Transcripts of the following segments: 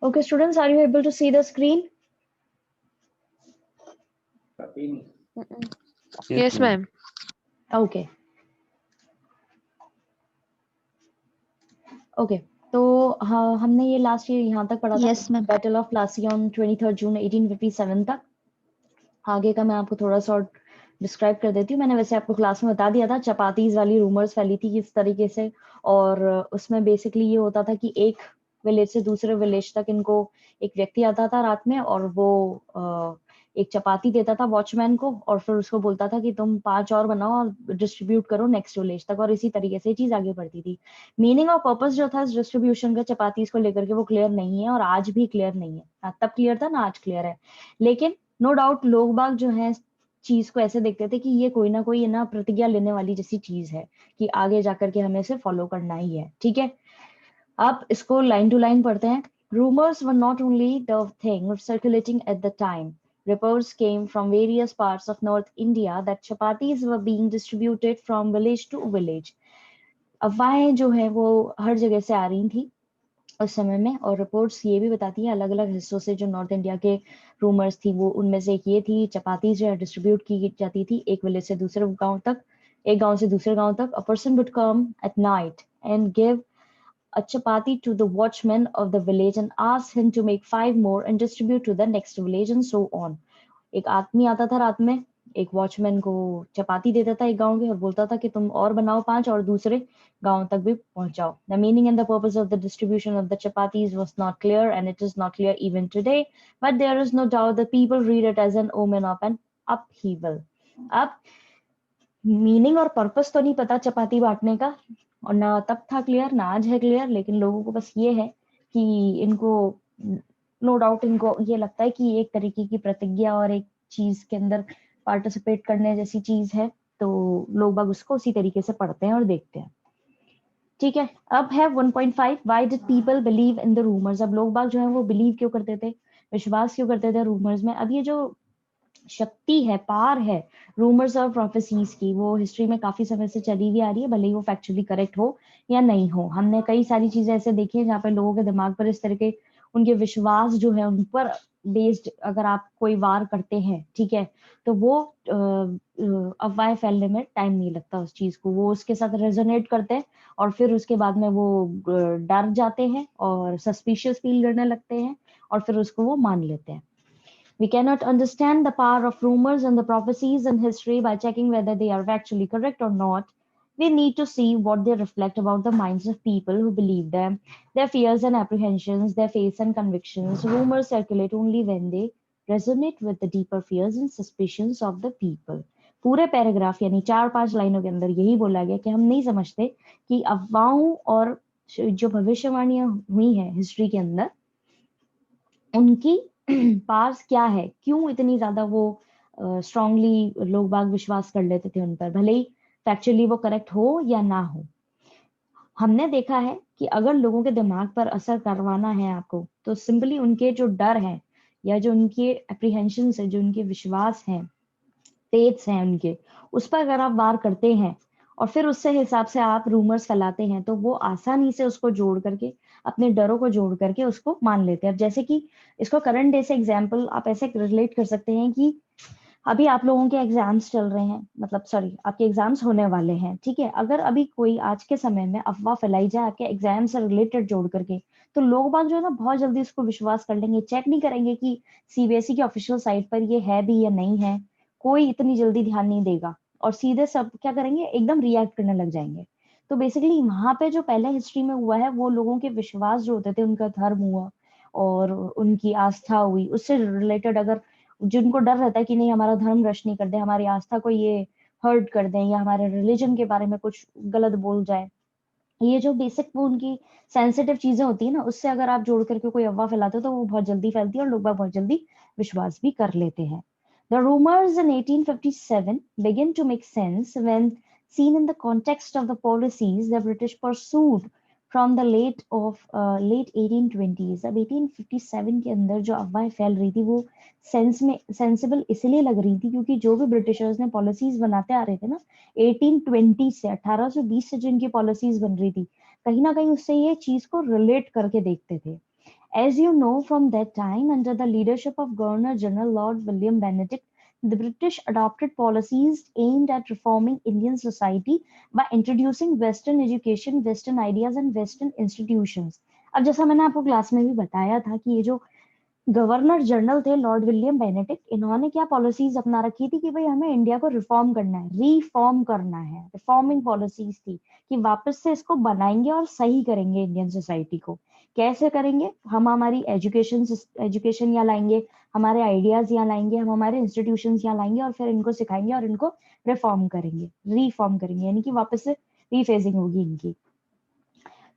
Okay, students, are you able to see the screen? Yes, ma'am. Okay. Okay. तो हाँ, हमने ये last year यहाँ तक पढ़ा था, Yes, ma'am. Battle of Plassey on 23 जून 1857 तक। आगे का मैं आपको थोड़ा सा डिस्क्राइब कर देती हूँ। मैंने वैसे आपको क्लास में बता दिया था, चपातीज वाली रूमर्स फैली थी किस तरीके से, और उसमें बेसिकली ये होता था कि एक विलेज से दूसरे विलेज तक इनको एक व्यक्ति आता था रात में, और वो एक चपाती देता था वॉचमैन को, और फिर उसको बोलता था कि तुम 5 और बनाओ और डिस्ट्रीब्यूट करो नेक्स्ट विलेज तक, और इसी तरीके से चीज आगे बढ़ती थी। मीनिंग और पर्पस जो था इस डिस्ट्रीब्यूशन का चपातीज को लेकर के वो क्लियर नहीं है, और आज भी क्लियर नहीं है। तब क्लियर था ना, आज क्लियर है। लेकिन नो डाउट लोग बाग जो है चीज को ऐसे देखते थे कि ये कोई ना कोई ना प्रतिज्ञा लेने वाली जैसी चीज है कि आगे जाकर के हमें इसे फॉलो करना ही है। ठीक है, आप इसको लाइन टू लाइन पढ़ते हैं। Rumors were not only the thing circulating at the time. Reports came from various parts of North India that chapatis were being distributed from village to village. अफवाहें जो है वो हर जगह से आ रही थी उस समय में, और रिपोर्ट्स ये भी बताती हैं अलग अलग हिस्सों से जो नॉर्थ इंडिया के रूमर्स थी, वो उनमें से एक ये थी, चपाती जो है डिस्ट्रीब्यूट की जाती थी एक विलेज से दूसरे गांव तक, एक गांव से दूसरे गांव तक। A person would come at night and give a chapati to the watchman of the village and ask him to make 5 more and distribute to the next village and so on. एक आदमी आता था रात में, एक watchman को चपाती देता था एक गांव के, और बोलता था कि तुम और बनाओ 5 और दूसरे गांव तक भी पहुंचाओ। The meaning and the purpose of the distribution of the chapatis was not clear, and it is not clear even today, but there is no doubt that people read it as an omen of an upheaval. अब meaning और purpose तो नहीं पता चपाती बांटने का, और ना तब था क्लियर ना आज है क्लियर, लेकिन लोगों को बस ये है कि इनको नो डाउट इनको ये लगता है कि एक तरीके की प्रतिज्ञा और एक चीज के अंदर पार्टिसिपेट करने जैसी चीज है, तो लोग बाग उसको उसी तरीके से पढ़ते हैं और देखते हैं। ठीक है, अब है 1.5, why did people believe in the rumours. अब लोग बाग जो है वो बिलीव क्यों करते थे, विश्वास क्यों करते थे रूमर्स में। अब ये जो शक्ति है, पार है रूमर्स और प्रोफेसीज की, वो हिस्ट्री में काफी समय से चली हुई आ रही है, भले ही वो फैक्चुअली करेक्ट हो या नहीं हो। हमने कई सारी चीजें ऐसे देखी है जहाँ पे लोगों के दिमाग पर इस तरह के उनके विश्वास जो है उन पर बेस्ड अगर आप कोई वार करते हैं, ठीक है, तो वो अफवाहें फैलने में टाइम नहीं लगता उस चीज को, वो उसके साथ रेजोनेट करते हैं, और फिर उसके बाद में वो डर जाते हैं और सस्पिशियस फील करने लगते हैं, और फिर उसको वो मान लेते हैं। We cannot understand the power of rumors and the prophecies in history by checking whether they are actually correct or not. We need to see what they reflect about the minds of people who believe them, their fears and apprehensions, their faiths and convictions. Rumors circulate only when they resonate with the deeper fears and suspicions of the people. पूरे paragraph यानी 4-5 लाइनों के अंदर यही बोला गया कि हम नहीं समझते कि अफवाहों और जो भविष्यवाणियां हुई हैं हिस्ट्री के अंदर उनकी पार्स क्या है, क्यों इतनी ज्यादा वो स्ट्रांगली लोग बाग विश्वास कर लेते थे उन पर, भले ही फैक्चुअली वो करेक्ट हो या ना हो। हमने देखा है कि अगर लोगों के दिमाग पर असर करवाना है आपको, तो सिंपली उनके जो डर है या जो उनके एप्रीहेंशन है, जो उनके विश्वास हैं, फेथ्स हैं उनके, उस पर अगर आप वार करते हैं और फिर उससे हिसाब से आप रूमर्स फैलाते हैं, तो वो आसानी से उसको जोड़ करके, अपने डरों को जोड़ करके उसको मान लेते हैं। अब जैसे कि इसको करंट डे से एग्जाम्पल आप ऐसे रिलेट कर सकते हैं कि अभी आप लोगों के एग्जाम्स चल रहे हैं, मतलब सॉरी आपके एग्जाम्स होने वाले हैं, ठीक है, अगर अभी कोई आज के समय में अफवाह फैलाई जाए आपके एग्जाम से रिलेटेड जोड़ करके, तो लोग बाग जो है ना बहुत जल्दी उसको विश्वास कर लेंगे, चेक नहीं करेंगे कि सीबीएसई की ऑफिशियल साइट पर ये है भी या नहीं है, कोई इतनी जल्दी ध्यान नहीं देगा, और सीधे सब क्या करेंगे, एकदम रिएक्ट करने लग जाएंगे। तो बेसिकली वहां पे जो पहले हिस्ट्री में हुआ है, वो लोगों के विश्वास जो होते थे, उनका धर्म हुआ और उनकी आस्था हुई, उससे रिलेटेड अगर जिनको डर रहता है कि नहीं हमारा धर्म रश नहीं कर दे, हमारी आस्था को ये हर्ट कर दें या हमारे रिलीजन के बारे में कुछ गलत बोल जाए, ये जो बेसिक वो उनकी सेंसिटिव चीजें होती है ना, उससे अगर आप जोड़ करके कोई अफवाह फैलाते हो तो वो बहुत जल्दी फैलती है और लोग बहुत जल्दी विश्वास भी कर लेते हैं। The rumors in 1857 begin to make sense when seen in the context of the policies the British pursued from the late 1820s। अब 1857 के अंदर जो अफवाहें फैल रही थी वो सेंसिबल इसलिए लग रही थी क्योंकि जो भी ब्रिटिशर्स ने पॉलिसीज बनाते आ रहे थे ना 1820 से 1820 से जो इनकी पॉलिसीज बन रही थी, कहीं ना कहीं उससे ये चीज को रिलेट करके देखते थे। As you know, from that time, under the leadership of Governor General Lord William Benedict, the British adopted policies aimed at reforming Indian society by introducing Western education, Western ideas and Western institutions. अब जैसा मैंने आपको class में भी बताया था कि ये जो गवर्नर जनरल थे लॉर्ड विलियम बेनेडिक्ट, इन्होंने क्या पॉलिसीज अपना रखी थी कि भाई हमें इंडिया को रिफॉर्म करना है, रिफॉर्म करना है, रिफॉर्मिंग पॉलिसीज थी कि वापस से इसको बनाएंगे और सही करेंगे इंडियन सोसाइटी को। कैसे करेंगे? हम हमारी एजुकेशन यहाँ लाएंगे, हमारे आइडियाज यहाँ लाएंगे, हम हमारे इंस्टीट्यूशन यहाँ लाएंगे और फिर इनको सिखाएंगे और इनको रिफॉर्म करेंगे, रिफॉर्म करेंगे, यानी कि वापस से रीफेजिंग होगी इनकी।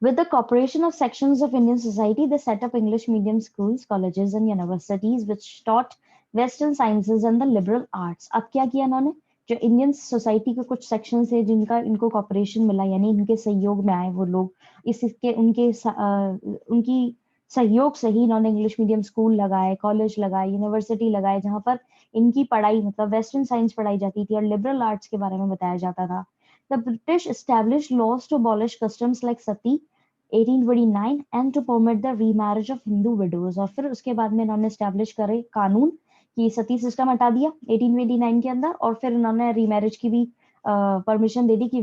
With the cooperation of sections of Indian society, they set up English medium schools, colleges and universities which taught Western sciences and the liberal arts. अब क्या किया इन्होंने? जो इंडियन सोसाइटी के कुछ सेक्शन थे जिनका इनको कॉपरेशन मिला, यानी इनके सहयोग में आए वो लोग, इसके उनकी सहयोग से ही इन्होंने इंग्लिश मीडियम स्कूल लगाए, कॉलेज लगाए, यूनिवर्सिटी लगाए, जहां पर इनकी पढ़ाई मतलब वेस्टर्न साइंस पढ़ाई जाती थी और लिबरल आर्ट्स के बारे में बताया जाता था। The British established laws to abolish customs like sati 1829 and to permit the remarriage of Hindu widows। और फिर उसके बाद में इन्होंने एस्टेब्लिश करे कानून कि सती सिस्टम हटा दिया 1829 के अंदर, और फिर इन्होंने रीमैरिज की भी परमिशन दे दी कि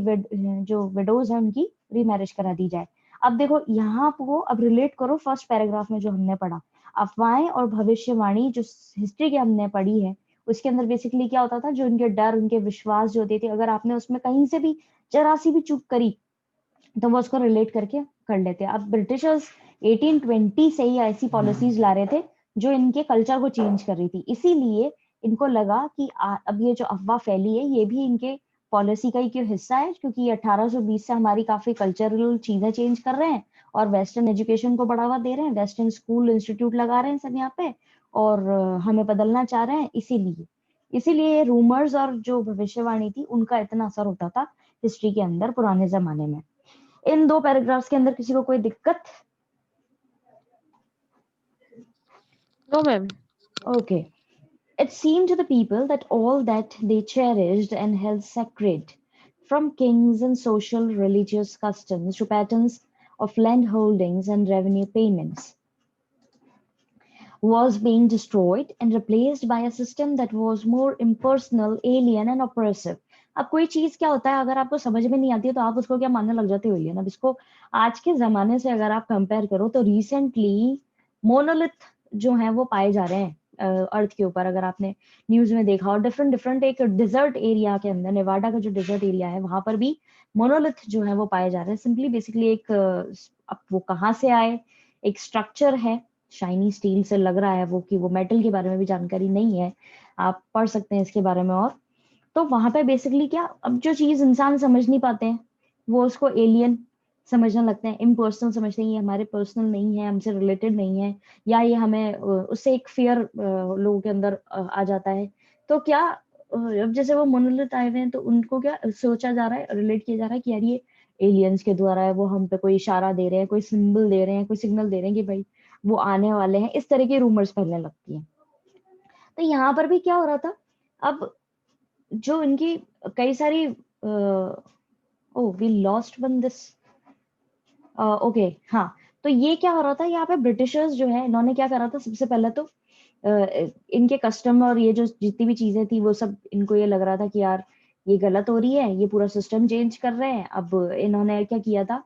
जो विडोज है उनकी रीमैरिज करा दी जाए। अब देखो यहाँ को अब रिलेट करो फर्स्ट पैराग्राफ में जो हमने पढ़ा, अफवाहें और भविष्यवाणी जो हिस्ट्री के हमने पढ़ी है उसके अंदर बेसिकली क्या होता था, जो उनके डर, उनके विश्वास जो होते थे, अगर आपने उसमें कहीं से भी जरा सी भी चूक करी तो वो उसको रिलेट करके कर लेते हैं। अब ब्रिटिशर्स 1820 से ही ऐसी पॉलिसीज ला रहे थे जो इनके कल्चर को चेंज कर रही थी, इसीलिए इनको लगा कि अब ये जो अफवाह फैली है ये भी इनके पॉलिसी का ही क्यों हिस्सा है, क्योंकि ये 1820 से हमारी काफी कल्चरल चीजें चेंज कर रहे हैं और वेस्टर्न एजुकेशन को बढ़ावा दे रहे हैं, वेस्टर्न स्कूल इंस्टीट्यूट लगा रहे हैं सब यहाँ पे, और हमें बदलना चाह रहे हैं। इसीलिए इसीलिए रूमर्स और जो भविष्यवाणी थी उनका इतना असर होता था हिस्ट्री के अंदर पुराने जमाने में। इन दो पैराग्राफ्स के अंदर किसी को कोई दिक्कत? No, ma'am. Okay. It seemed to the people that all that they cherished and held sacred, from kings and social religious customs to patterns of land holdings and revenue payments, was being destroyed and replaced by a system that was more impersonal, alien and oppressive। अब कोई चीज क्या होता है, अगर आपको समझ में नहीं आती है तो आप उसको क्या मानने लग जाते हो एलियन। अब इसको आज के जमाने से अगर आप कंपेयर करो तो रिसेंटली मोनोलिथ जो है वो पाए जा रहे हैं अर्थ के ऊपर। अगर आपने न्यूज में देखा, और डिफरेंट डिफरेंट एक डिजर्ट एरिया के अंदर, नेवाडा का जो डिजर्ट एरिया है वहां पर भी मोनोलिथ जो है वो पाए जा रहे हैं। सिंपली बेसिकली एक अब वो कहाँ से आए, एक स्ट्रक्चर है, शाइनी स्टील से लग रहा है वो, कि वो मेटल के बारे में भी जानकारी नहीं है, आप पढ़ सकते हैं इसके बारे में। और तो वहां पे बेसिकली क्या, अब जो चीज इंसान समझ नहीं पाते हैं वो उसको एलियन समझने लगते हैं, इम्पर्सनल समझते हैं, ये हमारे पर्सनल नहीं है, हमसे रिलेटेड नहीं है, या ये हमें उससे एक फियर लोगों के अंदर आ जाता है। तो क्या अब जैसे वो मोनोलिथ आए हुए हैं तो उनको क्या सोचा जा रहा है, रिलेट किया जा रहा है कि यार ये एलियंस के द्वारा है, वो हम पे कोई इशारा दे रहे हैं, कोई सिंबल दे रहे हैं, कोई सिग्नल दे रहे हैं कि भाई वो आने वाले हैं। इस तरह की रूमर्स फैलने लगती हैं। तो यहाँ पर भी क्या हो रहा था, अब जो इनकी कई सारी oh we lost one this okay हाँ, तो ये क्या हो रहा था यहाँ पे, ब्रिटिशर्स जो है इन्होंने क्या करा था, सबसे पहले तो इनके कस्टम और ये जो जितनी भी चीजें थी वो सब इनको ये लग रहा था कि यार ये गलत हो रही है, ये पूरा सिस्टम चेंज कर रहे हैं। अब इन्होंने क्या किया था,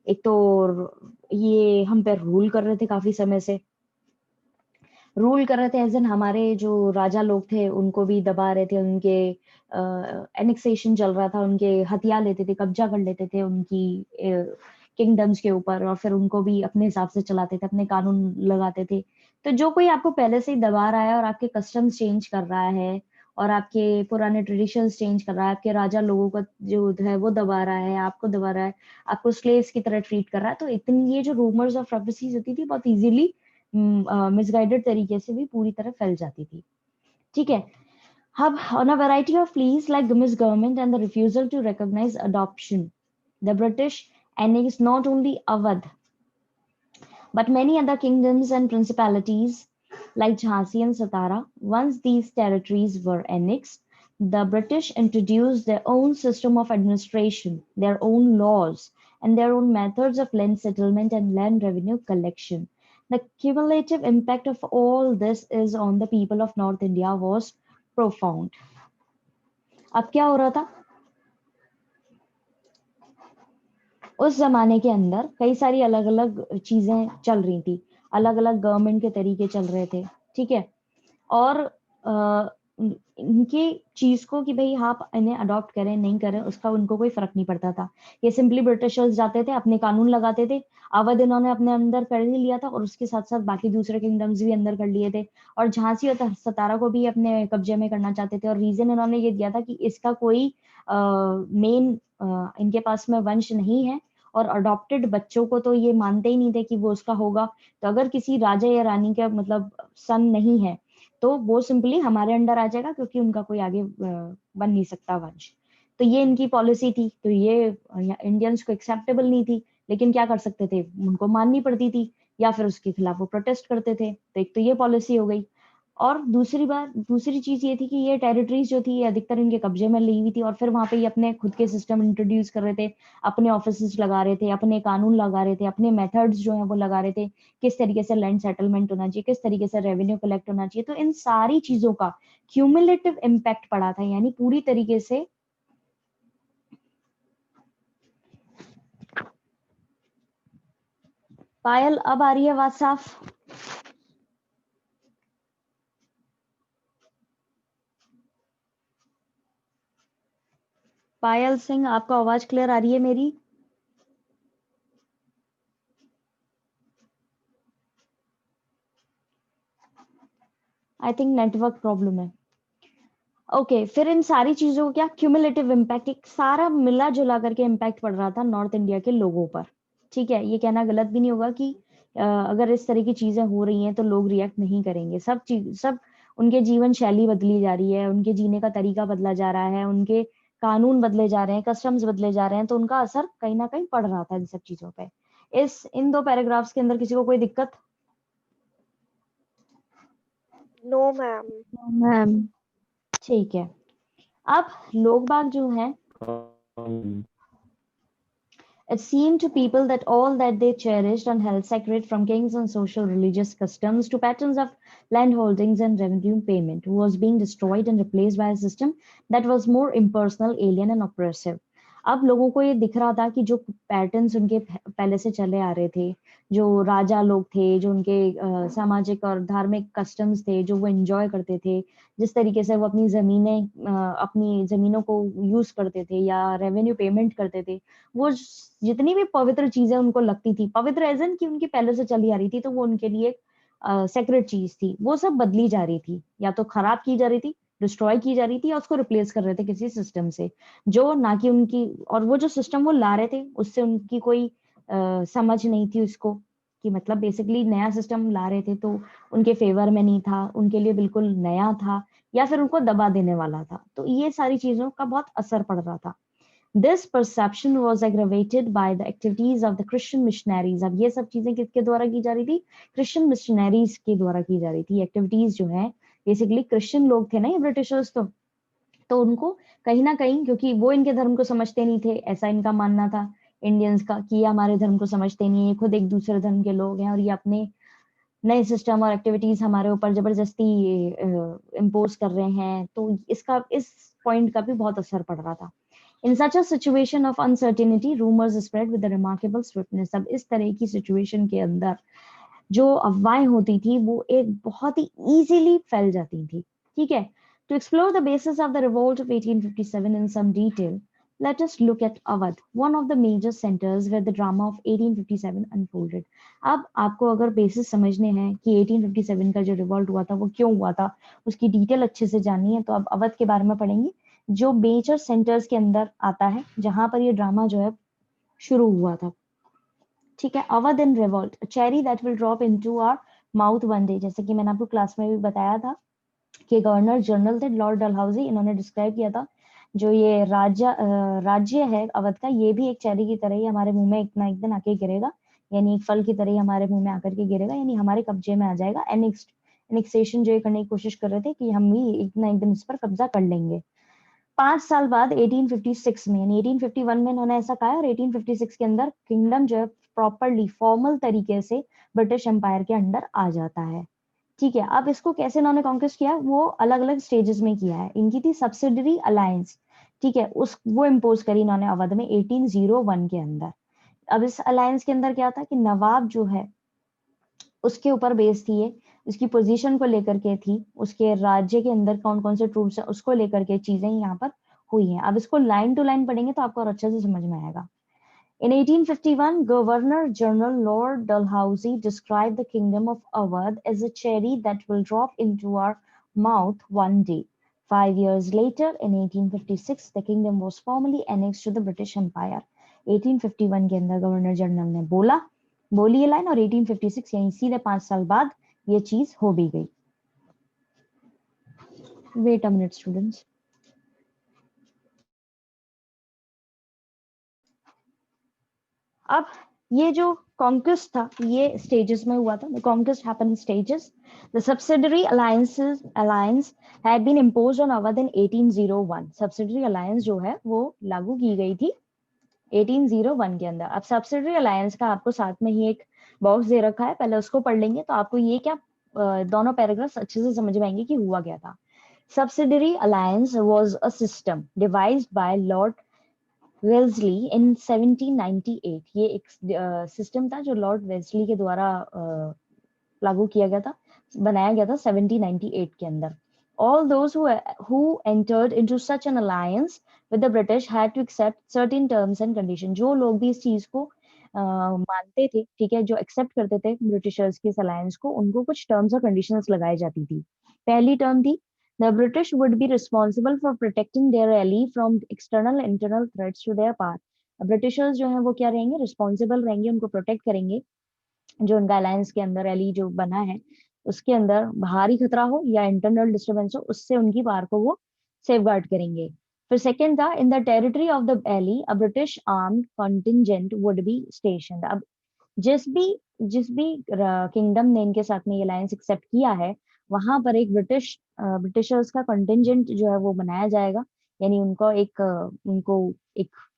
एक तो ये हम पे रूल कर रहे थे काफी समय से, रूल कर रहे थे एज एन हमारे जो राजा लोग थे उनको भी दबा रहे थे, उनके एनेक्सेशन चल रहा था, उनके हथिया लेते थे, कब्जा कर लेते थे उनकी किंगडम्स के ऊपर, और फिर उनको भी अपने हिसाब से चलाते थे, अपने कानून लगाते थे। तो जो कोई आपको पहले से ही दबा रहा है और आपके कस्टम्स चेंज कर रहा है और आपके पुराने ट्रेडिशंस चेंज कर रहा है, आपके राजा लोगों का जो है वो दबा रहा है, आपको दबा रहा है, आपको स्लेव्स की तरह ट्रीट कर रहा है, तो इतनी ये जो रूमर्स और प्रोफेसीज होती थी बहुत इजीली मिसगाइडेड तरीके से भी पूरी तरह फैल जाती थी। ठीक है, अब on a variety of pleas like the misgovernment and the refusal to recognize adoption, the British annexed not only Awadh but many other kingdoms and principalities like Jhansi and Satara. Once these territories were annexed, the British introduced their own system of administration, their own laws, and their own methods of land settlement and land revenue collection. The cumulative impact of all this is on the people of North India was profound. अब क्या हो रहा था, उस जमाने के अंदर कई सारी अलग अलग चीजें चल रही थी, अलग अलग गवर्नमेंट के तरीके चल रहे थे, ठीक है। और इनकी चीज को कि भाई आप इन्हें अडॉप्ट करें नहीं करें उसका उनको कोई फर्क नहीं पड़ता था। ये सिंपली ब्रिटिशर्स जाते थे, अपने कानून लगाते थे, अवध इन्होंने अपने अंदर कर ही लिया था और उसके साथ साथ बाकी दूसरे किंगडम्स भी अंदर कर लिए थे, और झांसी और सतारा को भी अपने कब्जे में करना चाहते थे। और रीजन इन्होंने ये दिया था कि इसका कोई मेन इनके पास में वंश नहीं है, और अडॉप्टेड बच्चों को तो ये मानते ही नहीं थे कि वो उसका होगा। तो अगर किसी राजा या रानी का मतलब सन नहीं है तो वो सिंपली हमारे अंडर आ जाएगा, क्योंकि उनका कोई आगे बन नहीं सकता वंश। तो ये इनकी पॉलिसी थी, तो ये इंडियंस को एक्सेप्टेबल नहीं थी, लेकिन क्या कर सकते थे, उनको माननी पड़ती थी या फिर उसके खिलाफ वो प्रोटेस्ट करते थे। तो एक तो ये पॉलिसी हो गई, और दूसरी चीज ये थी कि ये टेरिटरीज जो थी ये अधिकतर इनके कब्जे में ली हुई थी, और फिर वहां पे ये अपने खुद के सिस्टम इंट्रोड्यूस कर रहे थे, अपने ऑफिस लगा रहे थे, अपने कानून लगा रहे थे, अपने मेथड्स जो है वो लगा रहे थे, किस तरीके से लैंड सेटलमेंट होना चाहिए, किस तरीके से रेवेन्यू कलेक्ट होना चाहिए। तो इन सारी चीजों का क्यूमुलेटिव इम्पैक्ट पड़ा था, यानी पूरी तरीके से पायल अब आ रही है आवाज साफ? पायल सिंह, आपको आवाज क्लियर आ रही है मेरी? आई थिंक नेटवर्क प्रॉब्लम है। ओके फिर इन सारी चीजों को क्या क्यूमुलेटिव इम्पैक्ट, एक सारा मिला जुला करके इम्पैक्ट पड़ रहा था नॉर्थ इंडिया के लोगों पर। ठीक है, ये कहना गलत भी नहीं होगा कि अगर इस तरह की चीजें हो रही हैं तो लोग रिएक्ट नहीं करेंगे। सब उनके जीवन शैली बदली जा रही है, उनके जीने का तरीका बदला जा रहा है, उनके कानून बदले जा रहे हैं, कस्टम्स बदले जा रहे हैं, तो उनका असर कहीं ना कहीं पड़ रहा था इन सब चीजों पे। इन दो पैराग्राफ्स के अंदर किसी को कोई दिक्कत? No ma'am. मैम ठीक है। अब लोग बाग जो हैं, it seemed to people that all that they cherished and held sacred, from kings and social religious customs to patterns of land holdings and revenue payment, was being destroyed and replaced by a system that was more impersonal, alien and oppressive. अब लोगों को ये दिख रहा था कि जो patterns उनके पहले से चले आ रहे थे, जो राजा लोग थे, जो उनके सामाजिक और धार्मिक कस्टम्स थे, जो वो एंजॉय करते थे, जिस तरीके से वो अपनी जमीनों को यूज करते थे या रेवेन्यू पेमेंट करते थे, वो जितनी भी पवित्र चीजें उनको लगती थी, पवित्र एज इन कि उनकी पहले से चली आ रही थी, तो वो उनके लिए सेक्रेट चीज थी, वो सब बदली जा रही थी, या तो खराब की जा रही थी, डिस्ट्रॉय की जा रही थी, या उसको रिप्लेस कर रहे थे किसी सिस्टम से, जो ना कि उनकी, और वो जो सिस्टम वो ला रहे थे उससे उनकी कोई समझ नहीं थी उसको, कि मतलब बेसिकली नया सिस्टम ला रहे थे तो उनके फेवर में नहीं था, उनके लिए बिल्कुल नया था, या फिर उनको दबा देने वाला था। तो ये सारी चीजों का बहुत असर पड़ रहा था। This perception was aggravated by the activities of the Christian missionaries. अब ये सब चीजें किसके द्वारा की जा रही थी? क्रिश्चियन मिशनरीज के द्वारा की जा रही थी। एक्टिविटीज जो है बेसिकली क्रिश्चियन लोग थे ना ये ब्रिटिशर्स, तो उनको कहीं ना कहीं, क्योंकि वो इनके धर्म को समझते नहीं थे, ऐसा इनका मानना था इंडियंस का कि ये हमारे धर्म को समझते नहीं है, खुद एक दूसरे धर्म के लोग हैं और ये अपने नए सिस्टम और एक्टिविटीज हमारे ऊपर जबरदस्ती इम्पोज कर रहे हैं। तो इस पॉइंट का भी बहुत असर पड़ रहा था। In such a situation of uncertainty, rumors spread with a remarkable swiftness. अब इस तरह की सिचुएशन के अंदर जो अफवाहें होती थी वो एक बहुत ही easily फैल जाती थी। ठीक है, to explore the basis of the revolt of 1857 in some detail, let us look at Awadh, one of the major centers where the drama of 1857 unfolded. अब आपको अगर बेसिस समझने हैं कि 1857 का जो रिवॉल्ट हुआ था वो क्यों हुआ था, उसकी डिटेल अच्छे से जाननी है, तो अब अवध के बारे में पढ़ेंगे, जो मेजर सेंटर्स के अंदर आता है जहां पर ये ड्रामा जो है शुरू हुआ था। ठीक है, Awadh in revolt, cherry that will drop into our mouth one day, जैसे कि मैंने आपको क्लास में भी बताया था कि गवर्नर जनरल थे लॉर्ड डलहौजी, इन्होंने डिस्क्राइब किया था जो ये राज्य है अवध का, ये भी एक चेरी की तरह ही हमारे मुंह में एक दिन आके गिरेगा, यानी एक फल की तरह ही हमारे मुंह में आकर के गिरेगा, यानी हमारे कब्जे में आ जाएगा। एनेक्सेशन जो ये करने की कोशिश कर रहे थे कि हम भी एक दिन इस पर कब्जा कर लेंगे। 5 साल बाद 1856 में, यानी 1851 में इन्होंने ऐसा कहा और 1856 के अंदर किंगडम जो है प्रॉपरली फॉर्मल तरीके से ब्रिटिश एम्पायर के अंडर आ जाता है। ठीक है, अब इसको कैसे इन्होंने कॉन्क्वेस्ट किया, वो अलग अलग स्टेजेस में किया है। इनकी थी सब्सिडरी अलायंस, ठीक है, उस वो इम्पोज करी इन्होंने अवध में 1801 के अंदर। अब इस अलायंस के अंदर क्या था कि नवाब जो है उसके ऊपर बेस थी ये, उसकी पोजीशन को लेकर के थी, उसके राज्य के अंदर कौन कौन से ट्रूप्स है उसको लेकर के चीजें यहाँ पर हुई हैं। अब इसको लाइन टू लाइन पढ़ेंगे तो आपको और अच्छे से समझ में आएगा। In 1851, Governor General Lord Dalhousie described the Kingdom of Awadh as a cherry that will drop into our mouth one day. 5 years later, in 1856, the kingdom was formally annexed to the British Empire. 1851 के अंदर governor general ने बोली ये line, और 1856 यानी सीधे 5 साल बाद ये चीज हो भी गई। Wait a minute, students. अब ये जो कॉन्क्वेस्ट था ये स्टेजेस में हुआ था। The conquest happened in stages. The subsidiary alliance had been imposed on Awadh in 1801. Subsidiary alliance जो है वो लागू की गई थी 1801 के अंदर। अब subsidiary alliance का आपको साथ में ही एक बॉक्स दे रखा है, पहले उसको पढ़ लेंगे तो आपको ये क्या दोनों पैराग्राफ्स अच्छे से समझ में आएंगे कि हुआ क्या था। Subsidiary alliance was a system devised by Lord Wellesley in 1798। ये एक सिस्टम था जो लॉर्ड वेल्सली के द्वारा लागू किया गया था, बनाया गया था 1798 के अंदर। All those who entered into such an alliance with the British had to accept certain terms and conditions। जो लोग भी इस चीज को मानते थे, ठीक है, जो एक्सेप्ट करते थे ब्रिटिशर्स की इस अलायंस को, उनको कुछ टर्म्स और कंडीशंस लगाई जाती थी। पहली टर्म थी The British would be responsible for protecting their ally from external and internal threats to their power। Britishers जो है वो क्या रहेंगे, रिस्पॉन्सिबल रहेंगे, उनको प्रोटेक्ट करेंगे, जो उनका अलायंस के अंदर एली जो बना है उसके अंदर बाहरी खतरा हो या इंटरनल डिस्टर्बेंस हो, उससे उनकी पावर को वो सेफगार्ड करेंगे। फिर सेकंड था in the territory of the ally a British armed contingent would be stationed. अब जिस भी किंगडम ने इनके साथ में ये अलायंस एक्सेप्ट किया है वहां पर एक ब्रिटिशर्स का कंटिंजेंट जो है वो बनाया जाएगा, यानी उनको एक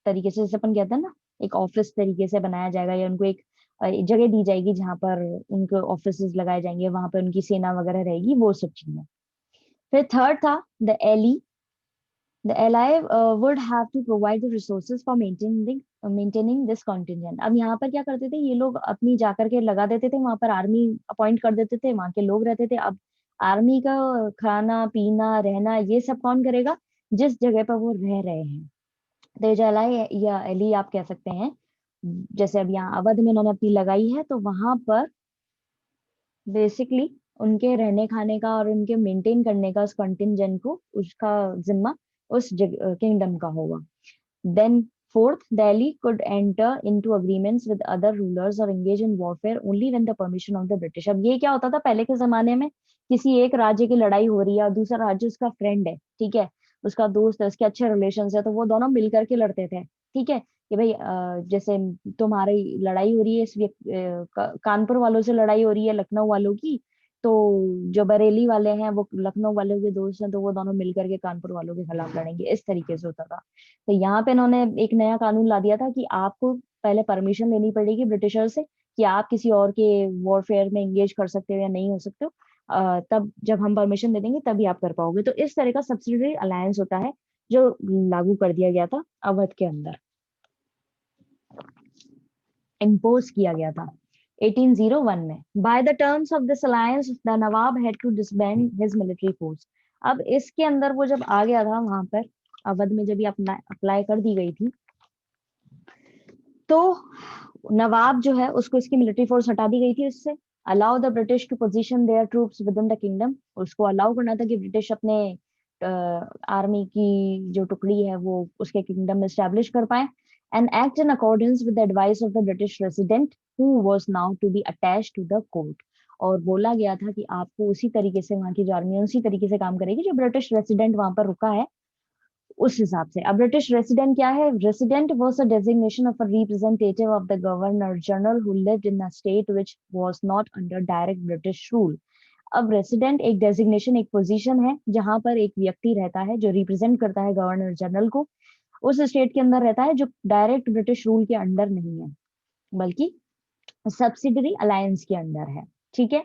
तरीके से जैसे अपन कहते हैं ना एक ऑफिस तरीके से बनाया जाएगा, या उनको एक जगह दी जाएगी जहां पर उनको ऑफिसेस लगाए जाएंगे, वहां पर उनकी सेना वगैरह रहेगी, वो सब चीजें। फिर थर्ड था the ally The ally would have to provide the resources for maintaining this contingent। अब यहाँ पर क्या करते थे ये लोग, अपनी जाकर के लगा देते थे, वहां पर आर्मी अपॉइंट कर देते थे, वहां के लोग रहते थे। अब आर्मी का खाना पीना रहना ये सब कौन करेगा, जिस जगह पर वो रह रहे हैं। तो ये जो एलाई या एली आप कह सकते हैं, जैसे अब यहाँ अवध में उन्होंने अपनी लगाई है तो वहां पर बेसिकली उनके रहने खाने का और उनके मेंटेन करने का उस कंटिंजेंट को, उसका जिम्मा उस किंगडम का होगा। Then fourth, Delhi could enter into agreements with other rulers or engage in warfare only when the permission of the British। अब ये क्या होता था पहले के जमाने में, किसी एक राज्य की लड़ाई हो रही है और दूसरा राज्य उसका फ्रेंड है, ठीक है, उसका दोस्त है, उसके अच्छे रिलेशन है, तो वो दोनों मिल करके लड़ते थे। ठीक है, कि भाई जैसे तुम्हारी लड़ाई हो रही है कानपुर वालों से लड़ाई हो रही है लखनऊ वालों की, तो जो बरेली वाले हैं वो लखनऊ वालों के दोस्त हैं, तो वो दोनों मिलकर के कानपुर वालों के खिलाफ लड़ेंगे, इस तरीके से होता था। तो यहाँ पे इन्होंने एक नया कानून ला दिया था कि आपको पहले परमिशन लेनी पड़ेगी ब्रिटिशर से कि आप किसी और के वॉरफेयर में एंगेज कर सकते हो या नहीं हो सकते हो, तब जब हम परमिशन दे देंगे तभी आप कर पाओगे। तो इस तरह का सब्सिडरी अलायंस होता है जो लागू कर दिया गया था अवध के अंदर, इम्पोज किया गया था 1801 में। By the terms of this alliance the nawab had to disband his military force. अब इसके अंदर वो जब आ गया था वहां पर अवध में, जब ये अप्लाई कर दी गई थी, तो नवाब जो है उसको इसकी मिलिट्री फोर्स हटा दी गई थी उससे। Allow the British to position their troops within the kingdom, उसको अलाउ करना था कि ब्रिटिश अपने आर्मी की जो टुकड़ी है वो उसके किंगडम में स्टैब्लिश कर पाए। And act in accordance with the advice of the British resident who was now to be attached to the court. और बोला गया था कि आपको उसी तरीके से वहां की जो आर्मी है उसी तरीके से काम करेगी जो ब्रिटिश रेसिडेंट वहां पर रुका है उस हिसाब से। अब ब्रिटिश रेसिडेंट क्या है, resident was a designation of a representative of the governor general who lived in a state which was not under direct British rule. अब रेसिडेंट एक डेजिग्नेशन, एक पोजीशन है जहां पर एक व्यक्ति रहता है जो रिप्रेजेंट करता है गवर्नर जनरल को, उस स्टेट के अंदर रहता है जो डायरेक्ट ब्रिटिश रूल के अंडर नहीं है बल्कि सब्सिडरी अलायंस के अंडर है, ठीक है।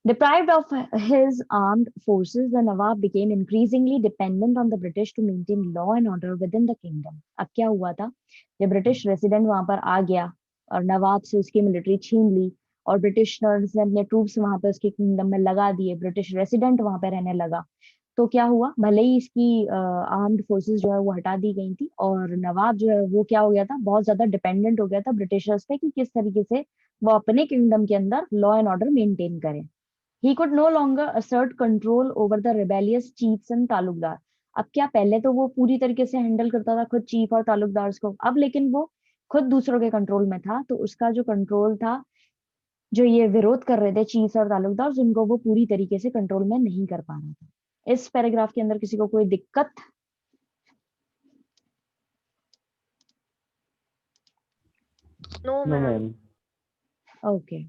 Deprived of his armed forces, the Nawab became increasingly dependent on the British to maintain law and order within the kingdom. अब क्या हुआ था, जब ब्रिटिश रेसिडेंट वहां पर आ गया और नवाब से उसकी मिलिट्री छीन ली और ब्रिटिशर्स ने अपने ट्रूप्स वहां पर उसके किंगडम में लगा दिए, ब्रिटिश रेसिडेंट वहां पर रहने लगा, तो क्या हुआ, भले ही इसकी आर्म्ड फोर्सेस जो है वो हटा दी गई थी और नवाब जो है वो क्या हो गया था, बहुत ज्यादा डिपेंडेंट हो गया था ब्रिटिशर्स पे कि किस तरीके से वो अपने किंगडम के अंदर लॉ एंड ऑर्डर मेंटेन करें। He could no longer assert control over the rebellious chiefs and Talukdar. अब क्या, पहले तो वो पूरी तरीके से हैंडल करता था खुद चीफ और तालुकदार को, अब लेकिन वो खुद दूसरों के कंट्रोल में था, तो उसका जो कंट्रोल था, जो ये विरोध कर रहे थे चीफ और तालुकदार, उनको वो पूरी तरीके से कंट्रोल में नहीं कर पा रहा था। इस पैराग्राफ के अंदर किसी को कोई दिक्कत? No no ma'am. Ma'am. Okay.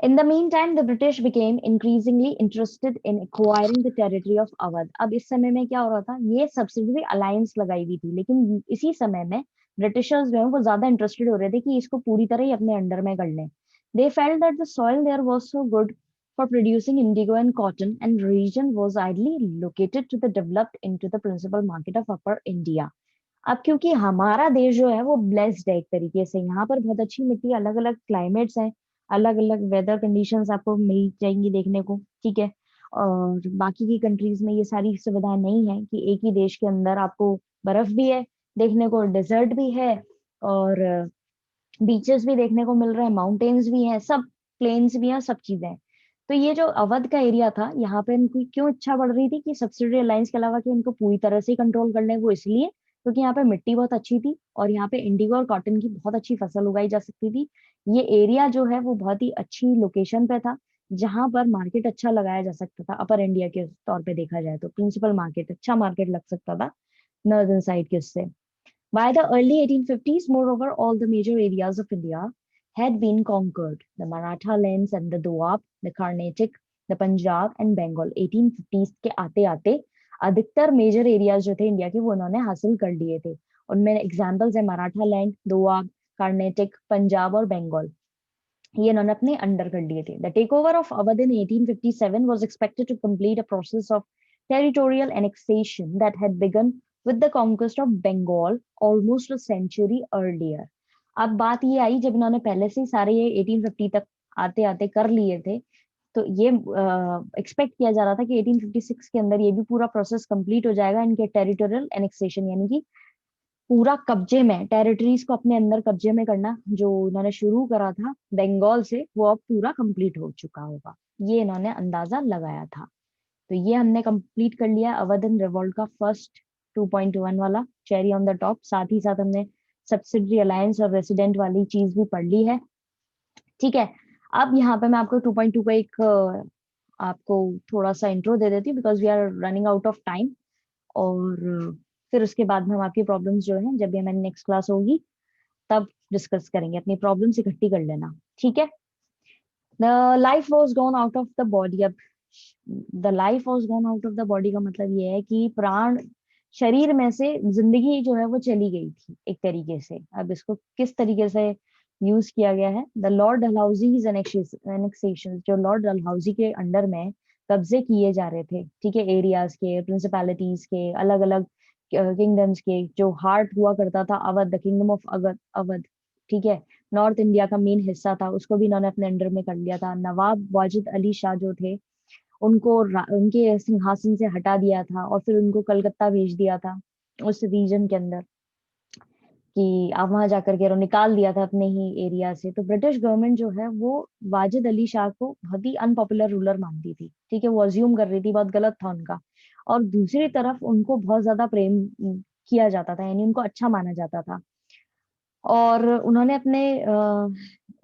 In the meantime, the British became increasingly interested in acquiring the territory of Awadh. अब इस समय में क्या हो रहा था, ये सब्सिडरी अलायंस लगाई हुई थी, लेकिन इसी समय में ब्रिटिशर्स जो है वो ज्यादा इंटरेस्टेड हो रहे थे कि इसको पूरी तरह ही अपने अंडर में कर लें। They felt that the soil there was so good for producing indigo and cotton, and region was ideally located to the developed into the principal market of Upper India. अब क्योंकि हमारा देश जो है वो ब्लेस्ड है एक तरीके से, यहाँ पर बहुत अच्छी मिट्टी, अलग अलग क्लाइमेट्स हैं, अलग अलग वेदर कंडीशंस आपको मिल जाएंगी देखने को, ठीक है। और बाकी की कंट्रीज में ये सारी सुविधाएं नहीं है कि एक ही देश के अंदर आपको बर्फ भी है देखने को, डेजर्ट भी है, और बीचेस भी देखने को मिल रहे हैं, माउंटेन्स भी हैं, सब प्लेन्स भी हैं, सब चीजें हैं। तो ये जो अवध का एरिया था, यहाँ पे इनकी क्यों इच्छा बढ़ रही थी कि सब्सिडरी अलायंस के अलावा कि इनको पूरी तरह से कंट्रोल कर लें, वो इसलिए क्योंकि यहाँ पे मिट्टी बहुत अच्छी थी और यहाँ पे इंडिगो और कॉटन की बहुत अच्छी फसल उगाई जा सकती थी। ये एरिया जो है वो बहुत ही अच्छी लोकेशन पे था, जहां पर मार्केट अच्छा लगाया जा सकता था। अपर इंडिया के तौर पे देखा जाए तो प्रिंसिपल मार्केट, अच्छा मार्केट लग सकता था नॉर्दर्न साइड के उससे। By the early 1850s, moreover, all the major areas of India had been conquered. The Maratha lands and the Doab, the Carnatic, the Punjab and Bengal. 1850s के आते आते अधिकतर मेजर एरियाज जो थे India के वो उन्होंने हासिल कर लिए थे। उनमें एग्जांपल्स है मराठा लैंड, दोआब, कार्नेटिक, पंजाब और बंगाल, ये इन्होंने अपने अंडर कर लिए थे। The takeover of Awadh in 1857 was expected to complete a process of territorial annexation that had begun with the conquest of Bengal almost a century earlier. अब बात ये आई, जब इन्होंने पहले से ही सारे ये 1850 तक आते आते कर लिए थे, तो ये एक्सपेक्ट किया जा रहा था कि 1856 के अंदर ये भी पूरा प्रोसेस कंप्लीट हो जाएगा, इनके टेरिटोरियल एनेक्सेशन यानी कि पूरा कब्जे में, टेरिटरीज को अपने अंदर कब्जे में करना जो इन्होंने शुरू करा था बंगाल से, वो अब पूरा कंप्लीट हो चुका होगा, ये इन्होंने अंदाजा लगाया था। तो ये हमने कंप्लीट कर लिया अवध एंड रिवॉल्ट का फर्स्ट 2.1 वाला चेरी ऑन द टॉप। साथ ही साथ हमने सब्सिडरी अलायंस और रेसिडेंट वाली चीज भी पढ़ ली है, ठीक है। अब यहाँ पे मैं आपको 2.2 का एक आपको थोड़ा सा इंट्रो दे देती हूँ, because we are running out of time. और फिर उसके बाद में हम आपकी प्रॉब्लम्स जो है, जब भी हमारी नेक्स्ट क्लास होगी तब डिस्कस करेंगे, अपनी प्रॉब्लम्स इकट्ठी कर लेना, ठीक है। The life was gone out of the body. अब the life was gone out of the body का मतलब ये है कि प्राण शरीर में से जिंदगी जो है वो चली गई थी एक तरीके से। अब इसको किस तरीके से यूज किया गया है, द लॉर्ड डलहौजीज एनेक्सेशन, जो लॉर्ड डलहौजी के अंडर में कब्जे किए जा रहे थे, ठीक है, एरियाज के, प्रिंसिपैलिटीज के, अलग अलग किंगडम्स के, जो हार्ट हुआ करता था Awadh, the kingdom of Awadh, Awadh, ठीक है, नॉर्थ इंडिया का मेन हिस्सा था, उसको भी इन्होंने अपने अंडर में कर लिया था। नवाब वाजिद अली शाह जो थे, उनको उनके सिंहासन से हटा दिया था और फिर उनको कलकत्ता भेज दिया था उस रीजन के अंदर, कि आप वहां जाकर के निकाल दिया था अपने ही एरिया से। तो ब्रिटिश गवर्नमेंट जो है वो वाजिद अली शाह को बहुत ही अनपॉपुलर रूलर मानती थी, ठीक है, वो अज्यूम कर रही थी, बहुत गलत था उनका। और दूसरी तरफ उनको बहुत ज्यादा प्रेम किया जाता था, यानी उनको अच्छा माना जाता था। और उन्होंने अपने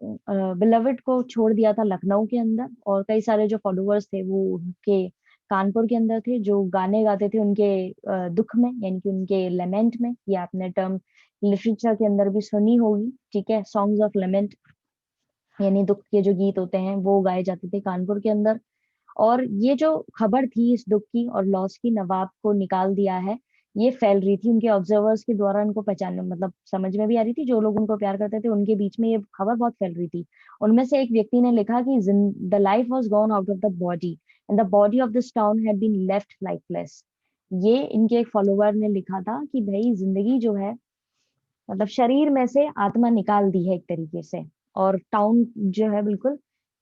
बिलवड को छोड़ दिया था लखनऊ के अंदर, और कई सारे जो फॉलोअर्स थे वो उनके कानपुर के अंदर थे, जो गाने गाते थे उनके दुख में, यानी कि उनके लेमेंट में। या आपने टर्म लिटरेचर के अंदर भी सुनी होगी, ठीक है, सॉन्ग्स ऑफ लेमेंट, यानी दुख के जो गीत होते हैं वो गाए जाते थे कानपुर के अंदर। और ये जो खबर थी इस दुख की और लॉस की, नवाब को निकाल दिया है, ये फैल रही थी उनके ऑब्जर्वर्स के द्वारा, इनको पहचानने मतलब समझ में भी आ रही थी, जो लोग उनको प्यार करते थे उनके बीच में ये खबर बहुत फैल रही थी। उनमें से एक व्यक्ति ने लिखा कि the life was gone out of the body and the body of this town had been left lifeless. ये इनके एक फॉलोवर ने लिखा था कि भाई जिंदगी जो है, मतलब शरीर में से आत्मा निकाल दी है एक तरीके से, और टाउन जो है बिल्कुल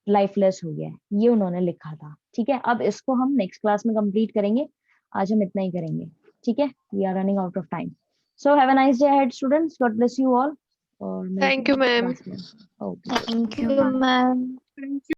लाइफलेस हो गया है, ये उन्होंने लिखा था। ठीक है, अब इसको हम नेक्स्ट क्लास में कंप्लीट करेंगे, आज हम इतना ही करेंगे। ठीक है, we are running out of time. So have a nice day ahead students, God bless you all, और मिलते Thank हैं you, नेक्स्ट ma'am. क्लास में। Okay. Thank you, you, ma'am. ma'am.